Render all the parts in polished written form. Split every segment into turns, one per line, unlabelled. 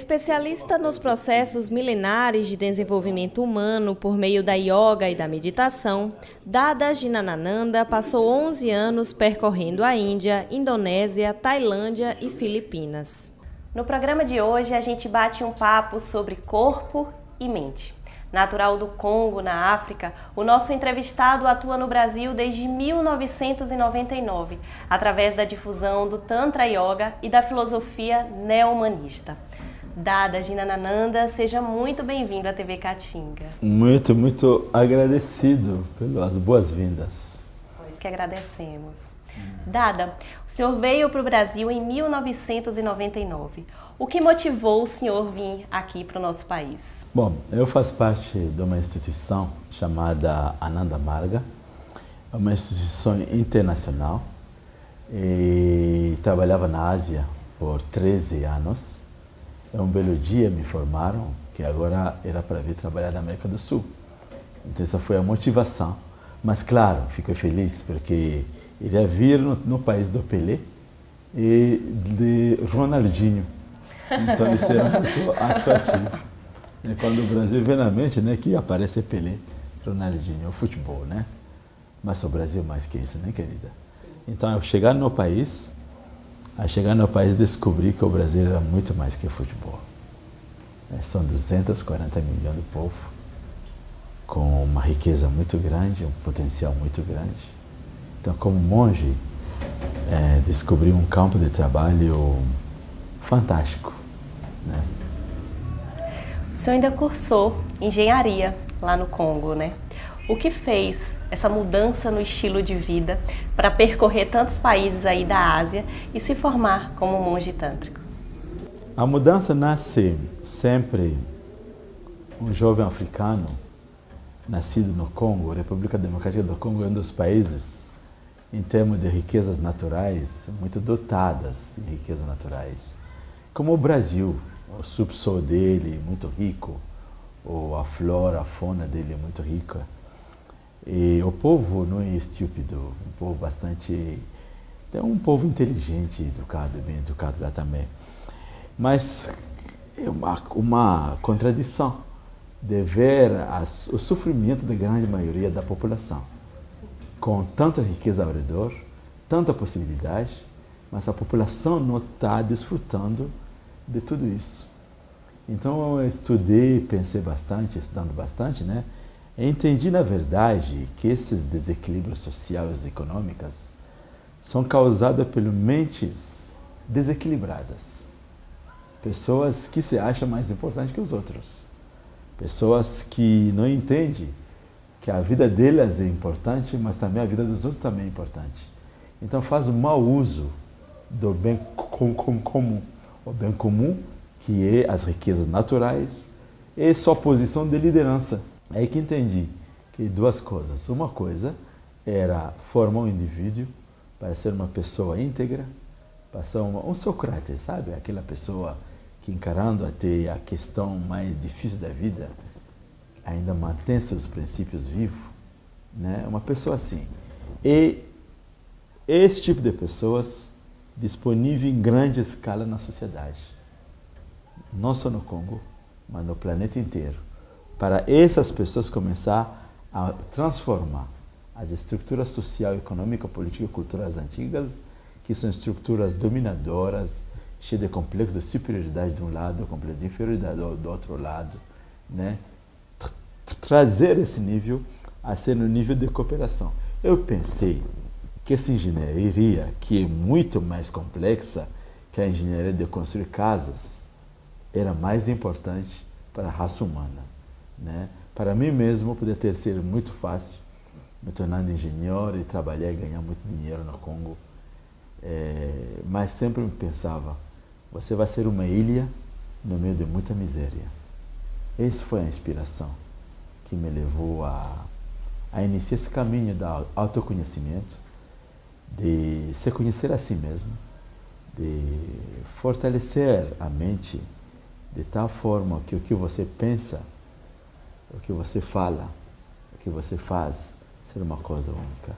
Especialista nos processos milenares de desenvolvimento humano por meio da yoga e da meditação, Dada Ginanananda passou 11 anos percorrendo a Índia, Indonésia, Tailândia e Filipinas. No programa de hoje, a gente bate um papo sobre corpo e mente. Natural do Congo, na África, o nosso entrevistado atua no Brasil desde 1999, através da difusão do Tantra Yoga e da filosofia neo-humanista. Dada Ginanananda, seja muito bem-vindo à TV Caatinga.
Muito agradecido pelas boas-vindas.
Nós que agradecemos. Dada, o senhor veio para o Brasil em 1999. O que motivou o senhor vir aqui para o nosso país?
Bom, eu faço parte de uma instituição chamada Ananda Marga, é uma instituição internacional e trabalhava na Ásia por 13 anos. Um belo dia me informaram que agora era para vir trabalhar na América do Sul. Então essa foi a motivação. Mas claro, fico feliz porque iria vir no país do Pelé e de Ronaldinho. Então isso é muito atrativo. E quando o Brasil vem na mente, né, que aparece Pelé, Ronaldinho, o futebol, né? Mas o Brasil mais que isso, né, querida? Sim. Então ao chegar no país, descobri que o Brasil era muito mais que futebol. São 240 milhões de povo, com uma riqueza muito grande, um potencial muito grande. Então, como monge, descobri um campo de trabalho fantástico, né?
O senhor ainda cursou engenharia lá no Congo, né? O que fez essa mudança no estilo de vida para percorrer tantos países aí da Ásia e se formar como monge tântrico?
A mudança nasce sempre um jovem africano nascido no Congo. A República Democrática do Congo é um dos países, em termos de riquezas naturais, muito dotadas em riquezas naturais. Como o Brasil, o subsolo dele muito rico, ou a flora, a fauna dele é muito rica. E o povo não é estúpido, um povo bastante... É um povo inteligente, educado, bem educado lá também. Mas é uma contradição de ver o sofrimento da grande maioria da população. Sim. Com tanta riqueza ao redor, tanta possibilidade, mas a população não está desfrutando de tudo isso. Então eu estudei, pensei bastante, estudando bastante, né? Entendi, na verdade, que esses desequilíbrios sociais e econômicos são causados por mentes desequilibradas. Pessoas que se acham mais importantes que os outros. Pessoas que não entendem que a vida delas é importante, mas também a vida dos outros também é importante. Então faz um mau uso do bem comum. O bem comum, que é as riquezas naturais, e sua posição de liderança. É aí que entendi que duas coisas. Uma coisa era formar um indivíduo para ser uma pessoa íntegra, para ser um Sócrates, sabe? Aquela pessoa que, encarando até a questão mais difícil da vida, ainda mantém seus princípios vivos, né? Uma pessoa assim. E esse tipo de pessoas disponível em grande escala na sociedade. Não só no Congo, mas no planeta inteiro. Para essas pessoas começar a transformar as estruturas social, econômica, política e culturais antigas, que são estruturas dominadoras, cheias de complexo de superioridade de um lado, complexo de inferioridade do outro lado, né? Trazer esse nível a ser no nível de cooperação. Eu pensei que essa engenharia, que é muito mais complexa que a engenharia de construir casas, era mais importante para a raça humana, né? Para mim mesmo, poderia ter sido muito fácil me tornando engenheiro e trabalhar e ganhar muito dinheiro no Congo. Mas sempre me pensava, você vai ser uma ilha no meio de muita miséria. Essa foi a inspiração que me levou a iniciar esse caminho do autoconhecimento, de se conhecer a si mesmo, de fortalecer a mente de tal forma que o que você pensa, o que você fala, o que você faz, ser uma coisa única.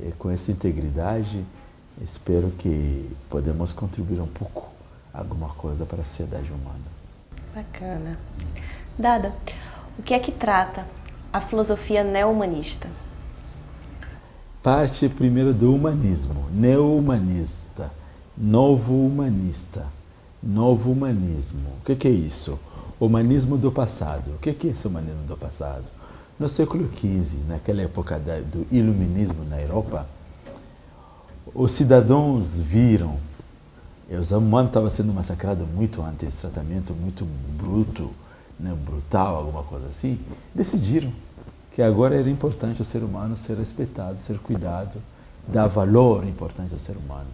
E com essa integridade, espero que podemos contribuir um pouco alguma coisa para a sociedade humana.
Bacana. Dada, o que é que trata a filosofia neo-humanista?
Parte primeiro do humanismo, neo-humanista, novo humanista, novo humanismo. O que é isso? Humanismo do passado. O que é esse humanismo do passado? No século XV, naquela época do iluminismo na Europa, os cidadãos viram, os humanos estavam sendo massacrados muito antes, tratamento muito bruto, né, brutal, alguma coisa assim, decidiram que agora era importante o ser humano ser respeitado, ser cuidado, dar valor importante ao ser humano.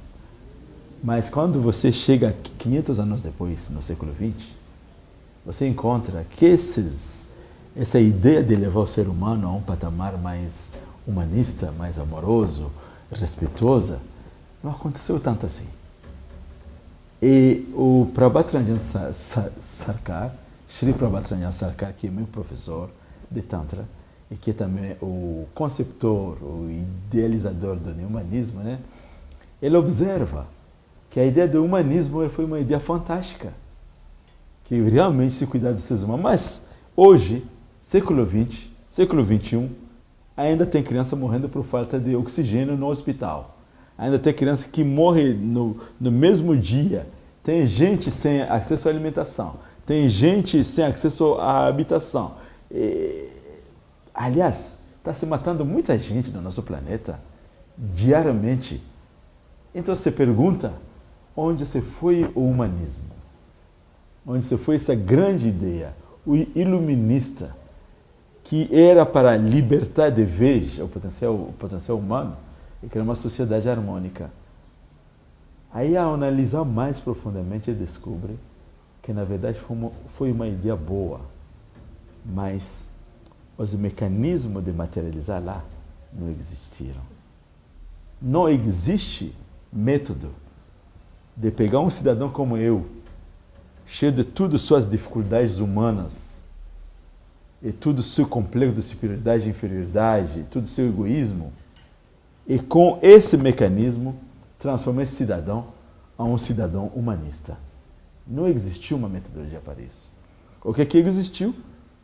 Mas quando você chega 500 anos depois, no século XX, você encontra que essa ideia de levar o ser humano a um patamar mais humanista, mais amoroso, respeitosa, não aconteceu tanto assim. E o Prabhatranjan Sarkar, Shri Prabhatranjan Sarkar, que é meu professor de Tantra, e que também é o conceptor, o idealizador do humanismo, né? Ele observa que a ideia do humanismo foi uma ideia fantástica, que realmente se cuidar dos seres humanos. Mas hoje, século XX, século XXI, ainda tem criança morrendo por falta de oxigênio no hospital. Ainda tem criança que morre no mesmo dia. Tem gente sem acesso à alimentação. Tem gente sem acesso à habitação. Aliás, está se matando muita gente no nosso planeta diariamente. Então você pergunta, onde se foi o humanismo? Onde se foi essa grande ideia, o iluminista, que era para libertar de vez o potencial humano e criar uma sociedade harmônica. Aí, ao analisar mais profundamente, ele descobre que, na verdade, foi uma ideia boa, mas os mecanismos de materializar lá não existiram. Não existe método de pegar um cidadão como eu, cheio de todas suas dificuldades humanas, e todo o seu complexo de superioridade e inferioridade, todo o seu egoísmo, e com esse mecanismo transformar esse cidadão a um cidadão humanista. Não existiu uma metodologia para isso. O que existiu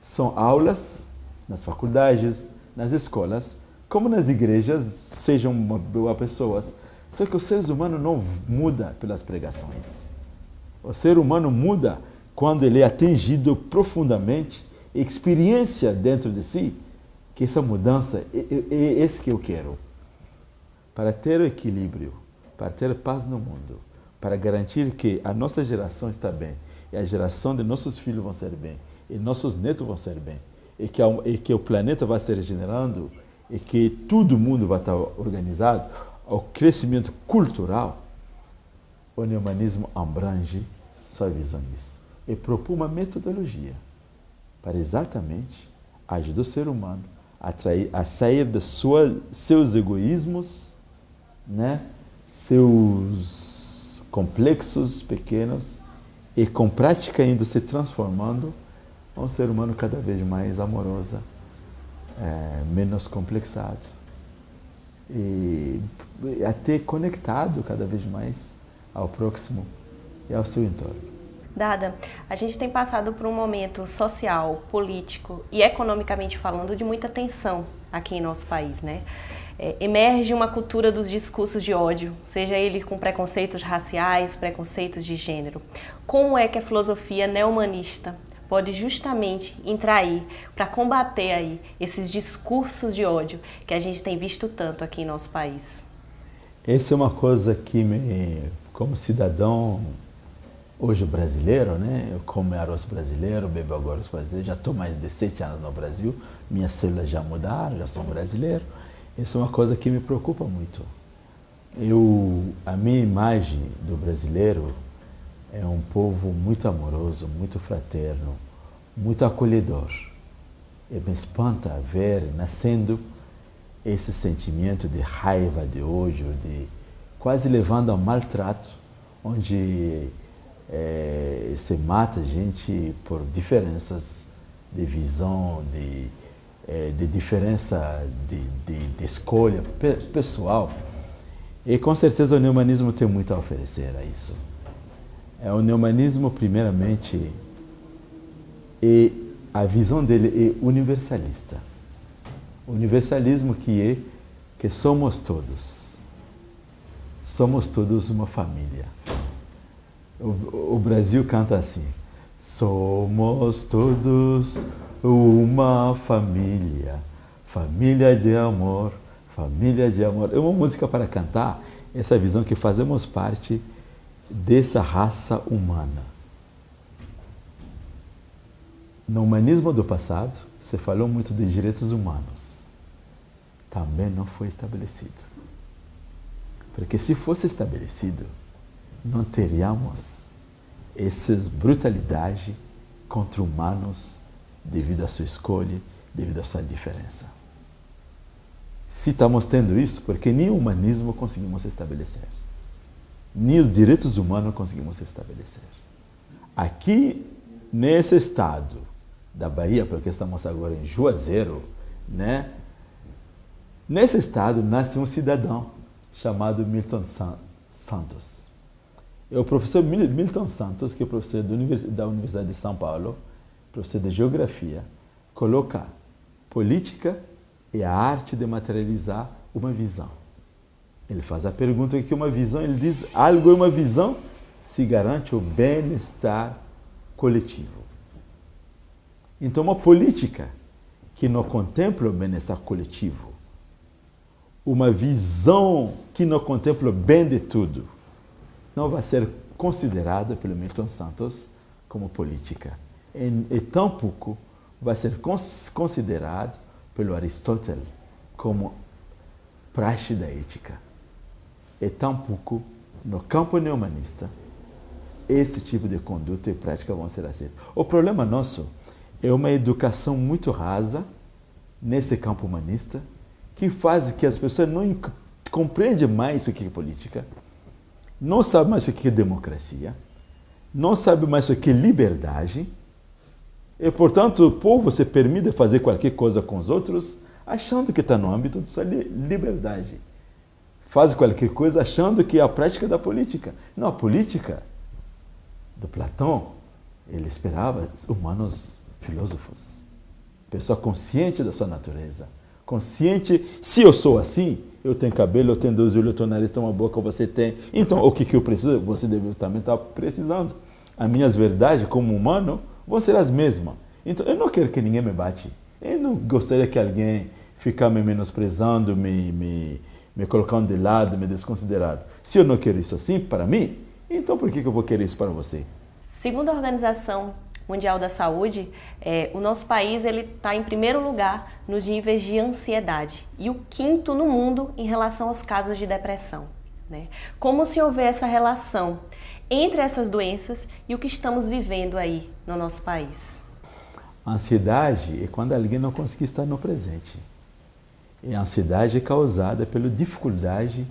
são aulas nas faculdades, nas escolas, como nas igrejas, sejam pessoas. Só que o ser humano não muda pelas pregações. O ser humano muda quando ele é atingido profundamente, experiência dentro de si, que essa mudança é esse que eu quero. Para ter o equilíbrio, para ter paz no mundo, para garantir que a nossa geração está bem, e a geração de nossos filhos vão ser bem, e nossos netos vão ser bem, e que o planeta vai se regenerando, e que todo mundo vai estar organizado, o crescimento cultural, o neohumanismo abrange sua visão nisso. E propõe uma metodologia para exatamente ajudar o ser humano a sair de seus egoísmos, né? Seus complexos pequenos, e com prática indo se transformando a um ser humano cada vez mais amoroso, menos complexado e até conectado cada vez mais ao próximo e ao seu entorno.
Dada, a gente tem passado por um momento social, político e economicamente falando de muita tensão aqui em nosso país, né? Emerge uma cultura dos discursos de ódio, seja ele com preconceitos raciais, preconceitos de gênero. Como é que a filosofia neo-humanista pode justamente entrar aí para combater aí esses discursos de ódio que a gente tem visto tanto aqui em nosso país?
Essa é uma coisa que, como cidadão hoje brasileiro, né? Eu como arroz brasileiro, bebo arroz brasileiro, já estou mais de 7 anos no Brasil, minhas células já mudaram, já sou brasileiro. Essa é uma coisa que me preocupa muito. A minha imagem do brasileiro é um povo muito amoroso, muito fraterno, muito acolhedor. E me espanta ver nascendo esse sentimento de raiva, de ódio, de quase levando ao maltrato, onde se mata gente por diferenças de visão, de diferença de escolha pessoal. E com certeza o neohumanismo tem muito a oferecer a isso. O neohumanismo, primeiramente, a visão dele é universalista. O universalismo que somos todos. Somos todos uma família. O Brasil canta assim: somos todos uma família, família de amor, família de amor. É uma música para cantar essa visão que fazemos parte dessa raça humana. No humanismo do passado, se falou muito de direitos humanos. Também não foi estabelecido. Porque se fosse estabelecido, não teríamos essas brutalidades contra humanos devido à sua escolha, devido à sua diferença. Se estamos tendo isso, porque nem o humanismo conseguimos estabelecer. Nem os direitos humanos conseguimos estabelecer. Aqui, nesse estado da Bahia, porque estamos agora em Juazeiro, né? Nesse estado nasce um cidadão chamado Milton Santos. É o professor Milton Santos, que é professor da Universidade de São Paulo, professor de Geografia, coloca política e a arte de materializar uma visão. Ele faz a pergunta que uma visão, ele diz, algo é uma visão se garante o bem-estar coletivo. Então, uma política que não contempla o bem-estar coletivo, uma visão que não contempla o bem de tudo, não vai ser considerada pelo Milton Santos como política. E tampouco vai ser considerado pelo Aristóteles como praxe da ética. E tampouco, no campo neohumanista, esse tipo de conduta e prática vão ser aceitos. O problema nosso é uma educação muito rasa nesse campo humanista, que faz que as pessoas não compreendem mais o que é política, não sabem mais o que é democracia, não sabem mais o que é liberdade, e, portanto, o povo se permite fazer qualquer coisa com os outros, achando que está no âmbito de sua liberdade. Faz qualquer coisa achando que é a prática da política. Não, a política do Platão, ele esperava humanos filósofos, pessoa consciente da sua natureza, consciente, se eu sou assim, eu tenho cabelo, eu tenho 2 olhos, eu tenho nariz, eu tenho uma boca, você tem. Então, o que eu preciso? Você deve também estar precisando. As minhas verdades como humano vão ser as mesmas. Então, eu não quero que ninguém me bate. Eu não gostaria que alguém ficasse me menosprezando, me colocando de lado, me desconsiderando. Se eu não quero isso assim para mim, então por que eu vou querer isso para você?
Segundo a Organização Mundial da Saúde, o nosso país está em primeiro lugar nos níveis de ansiedade e o 5º no mundo em relação aos casos de depressão, né? Como se houver essa relação entre essas doenças e o que estamos vivendo aí no nosso país?
A ansiedade é quando alguém não consegue estar no presente. E a ansiedade é causada pela dificuldade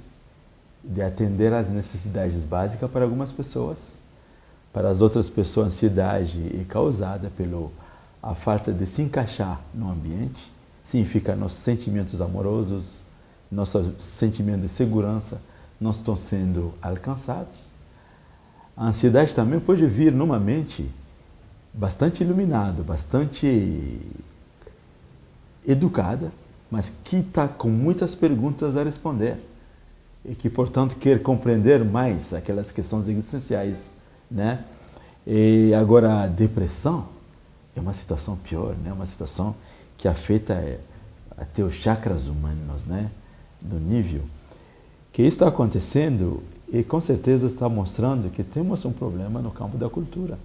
de atender às necessidades básicas para algumas pessoas. Para as outras pessoas, a ansiedade é causada pela falta de se encaixar no ambiente, significa nossos sentimentos amorosos, nossos sentimentos de segurança não estão sendo alcançados. A ansiedade também pode vir numa mente bastante iluminada, bastante educada, mas que está com muitas perguntas a responder e que, portanto, quer compreender mais aquelas questões existenciais, né? E agora, a depressão é uma situação pior, né? Uma situação que afeta até os chakras humanos, né? Do nível que isso está acontecendo e com certeza está mostrando que temos um problema no campo da cultura,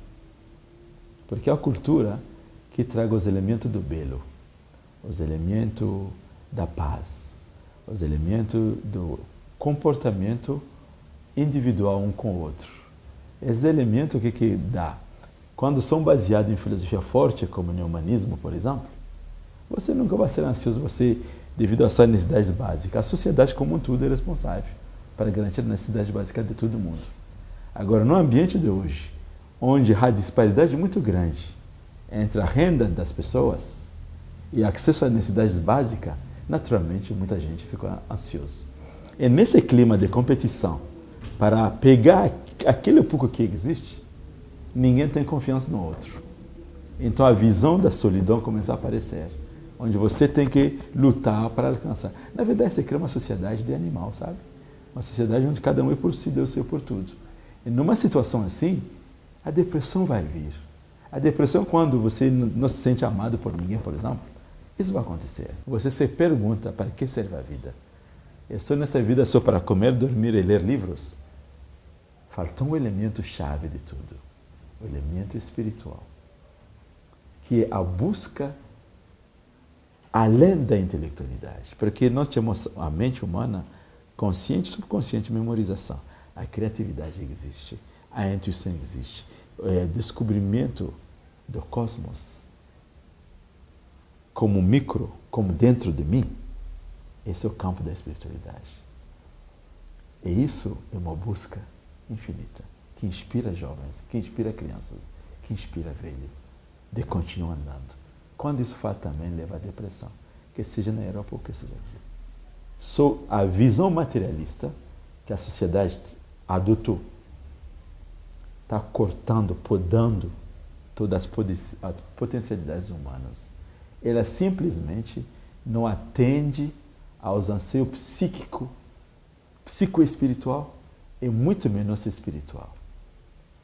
porque é a cultura que traga os elementos do belo, os elementos da paz, os elementos do comportamento individual um com o outro. Esses elementos que dá? Quando são baseados em filosofia forte, como o neohumanismo, por exemplo, você nunca vai ser ansioso, devido à sua necessidade básica. A sociedade como um todo é responsável para garantir a necessidade básica de todo mundo. Agora, no ambiente de hoje, onde há disparidade muito grande entre a renda das pessoas e acesso às necessidades básicas, naturalmente muita gente fica ansioso. É nesse clima de competição para pegar aquele pouco que existe, ninguém tem confiança no outro. Então a visão da solidão começa a aparecer, onde você tem que lutar para alcançar. Na verdade, você cria uma sociedade de animal, sabe? Uma sociedade onde cada um é por si, Deus é por tudo. E numa situação assim, a depressão vai vir. A depressão, quando você não se sente amado por ninguém, por exemplo, isso vai acontecer. Você se pergunta, para que serve a vida? Eu estou nessa vida só para comer, dormir e ler livros? Faltou um elemento chave de tudo, o elemento espiritual, que é a busca além da intelectualidade. Porque nós temos a mente humana consciente, subconsciente, memorização. A criatividade existe, a intuição existe, o descobrimento do cosmos como micro, como dentro de mim. Esse é o campo da espiritualidade. E isso é uma busca infinita, que inspira jovens, que inspira crianças, que inspira velho, de continuar andando. Quando isso faz também, leva à depressão, que seja na Europa ou que seja aqui. Só a visão materialista que a sociedade adotou está cortando, podando todas as potencialidades humanas. Ela simplesmente não atende aos anseios psicoespiritual e muito menos espiritual.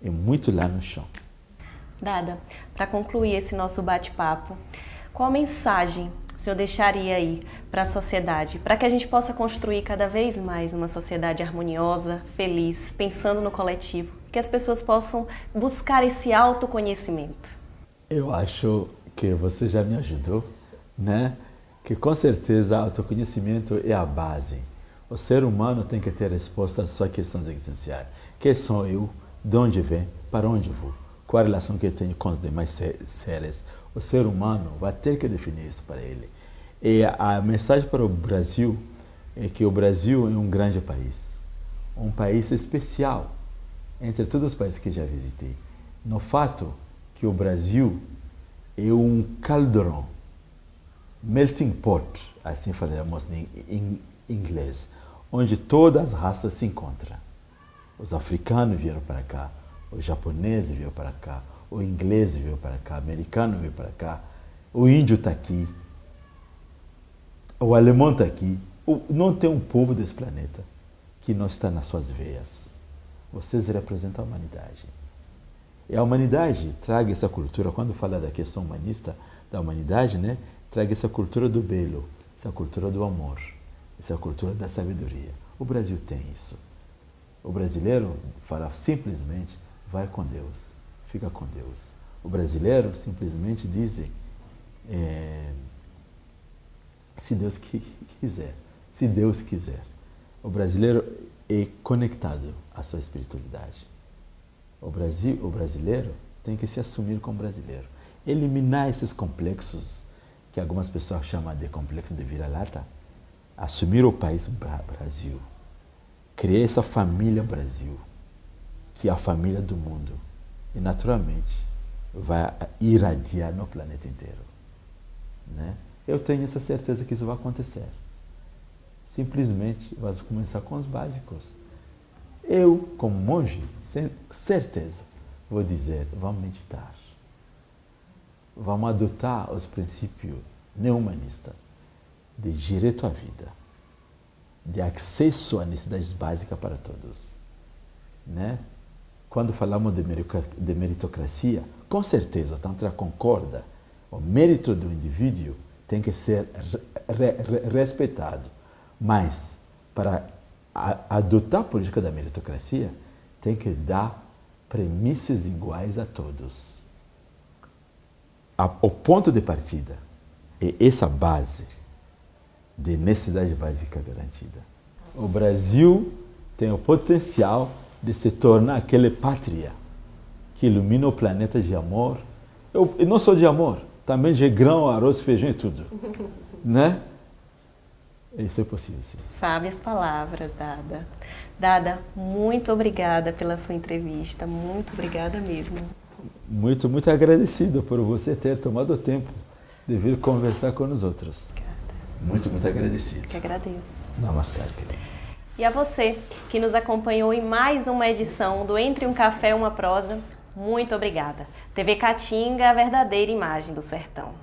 É muito lá no chão.
Dada, para concluir esse nosso bate-papo, qual mensagem o senhor deixaria aí para a sociedade, para que a gente possa construir cada vez mais uma sociedade harmoniosa, feliz, pensando no coletivo, que as pessoas possam buscar esse autoconhecimento? Eu acho que você já me ajudou, né? Que com certeza o autoconhecimento é a base. O ser humano tem que ter resposta às suas questões existenciais. Quem sou eu? De onde venho? Para onde vou? Qual a relação que eu tenho com os demais seres? O ser humano vai ter que definir isso para ele. E a mensagem para o Brasil é que o Brasil é um grande país. Um país especial entre todos os países que já visitei. No fato que o Brasil é um caldeirão, melting pot, assim falamos em inglês, onde todas as raças se encontram. Os africanos vieram para cá, os japoneses vieram para cá, o inglês veio para cá, o americano veio para cá, o índio está aqui, o alemão está aqui. Não tem um povo desse planeta que não está nas suas veias. Vocês representam a humanidade. E a humanidade traga essa cultura, quando fala da questão humanista da humanidade, né, traga essa cultura do belo, essa cultura do amor, essa cultura da sabedoria. O Brasil tem isso. O brasileiro fala simplesmente, vai com Deus, fica com Deus. O brasileiro simplesmente diz, se Deus quiser, se Deus quiser. O brasileiro é conectado à sua espiritualidade. O brasileiro tem que se assumir como brasileiro. Eliminar esses complexos, que algumas pessoas chamam de complexo de vira-lata. Assumir o país Brasil. Criar essa família Brasil, que é a família do mundo. E, naturalmente, vai irradiar no planeta inteiro. Né? Eu tenho essa certeza que isso vai acontecer. Simplesmente, vamos começar com os básicos. Eu, como monge, sem certeza, vou dizer, vamos meditar. Vamos adotar os princípios neo-humanistas de direito à vida, de acesso a necessidades básicas para todos. Né? Quando falamos de meritocracia, com certeza, o Tantra concorda, o mérito do indivíduo tem que ser respeitado, mas para adotar a política da meritocracia, tem que dar premissas iguais a todos. O ponto de partida é essa base de necessidade básica garantida. O Brasil tem o potencial de se tornar aquela pátria que ilumina o planeta de amor. E não só de amor, também de grão, arroz, feijão e tudo. Né? Isso é possível, sim. Sábias palavras, Dada. Dada, muito obrigada pela sua entrevista. Muito obrigada mesmo. Muito, muito agradecido por você ter tomado o tempo de vir conversar com os outros. Obrigada. Muito, muito agradecido. Eu que agradeço. Namaskar, querido. E a você que nos acompanhou em mais uma edição do Entre um Café e uma Prosa, muito obrigada. TV Caatinga, a verdadeira imagem do sertão.